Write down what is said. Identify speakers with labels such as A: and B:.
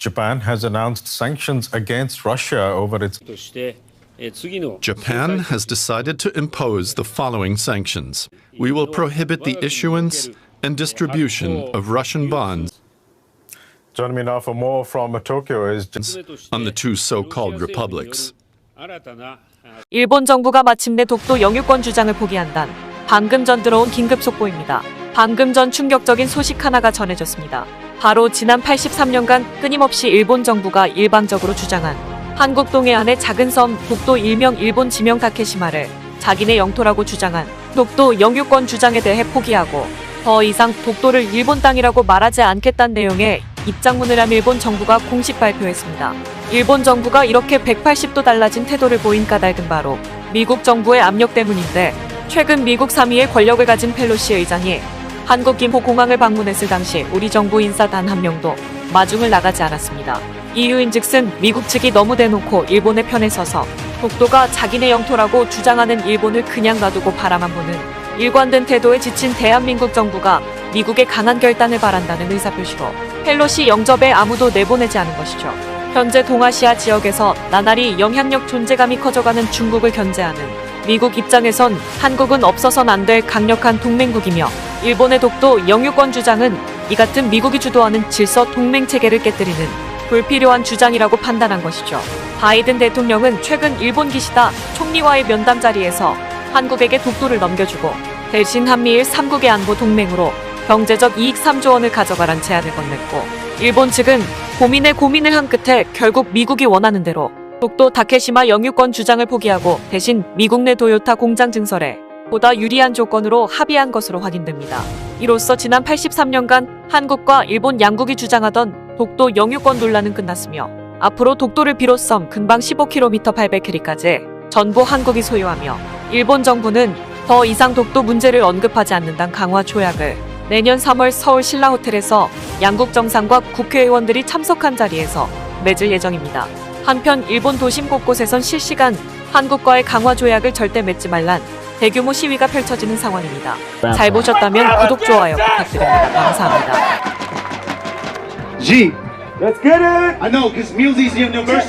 A: Japan has announced sanctions against Russia over its.
B: Japan has decided to impose the following sanctions. We will prohibit the issuance and distribution of Russian bonds
A: Joining me now for more from Tokyo is
B: on the two so-called republics.
C: 일본 정부가 마침내 독도 영유권 주장을 포기한다는 방금 전 들어온 긴급 속보입니다. 방금 전 충격적인 소식 하나가 전해졌습니다. 바로 지난 83년간 끊임없이 일본 정부가 일방적으로 주장한 한국 동해안의 작은 섬 독도 일명 일본 지명 다케시마를 자기네 영토라고 주장한 독도 영유권 주장에 대해 포기하고 더 이상 독도를 일본 땅이라고 말하지 않겠다는 내용의 입장문을 한 일본 정부가 공식 발표했습니다. 일본 정부가 이렇게 180도 달라진 태도를 보인 까닭은 바로 미국 정부의 압력 때문인데, 최근 미국 3위의 권력을 가진 펠로시 의장이 한국 김포 공항을 방문했을 당시 우리 정부 인사 단 한 명도 마중을 나가지 않았습니다. 이유인즉슨 미국 측이 너무 대놓고 일본의 편에 서서 독도가 자기네 영토라고 주장하는 일본을 그냥 놔두고 바라만 보는 일관된 태도에 지친 대한민국 정부가 미국의 강한 결단을 바란다는 의사표시로 펠로시 영접에 아무도 내보내지 않은 것이죠. 현재 동아시아 지역에서 나날이 영향력 존재감이 커져가는 중국을 견제하는 미국 입장에선 한국은 없어선 안 될 강력한 동맹국이며, 일본의 독도 영유권 주장은 이 같은 미국이 주도하는 질서 동맹 체계를 깨뜨리는 불필요한 주장이라고 판단한 것이죠. 바이든 대통령은 최근 일본 기시다 총리와의 면담 자리에서 한국에게 독도를 넘겨주고 대신 한미일 3국의 안보 동맹으로 경제적 이익 3조 원을 가져가란 제안을 건넸고, 일본 측은 고민을 한 끝에 결국 미국이 원하는 대로 독도 다케시마 영유권 주장을 포기하고 대신 미국 내 도요타 공장 증설에 보다 유리한 조건으로 합의한 것으로 확인됩니다. 이로써 지난 83년간 한국과 일본 양국이 주장하던 독도 영유권 논란은 끝났으며, 앞으로 독도를 비롯 섬 근방 15km 800캐리까지 전부 한국이 소유하며, 일본 정부는 더 이상 독도 문제를 언급하지 않는다는 강화 조약을 내년 3월 서울 신라호텔에서 양국 정상과 국회의원들이 참석한 자리에서 맺을 예정입니다. 한편 일본 도심 곳곳에선 실시간 한국과의 강화 조약을 절대 맺지 말란 대규모 시위가 펼쳐지는 상황입니다. 잘 보셨다면 구독, 좋아요 부탁드립니다. 감사합니다.
D: G. Let's get it! I know, because music's your new verse.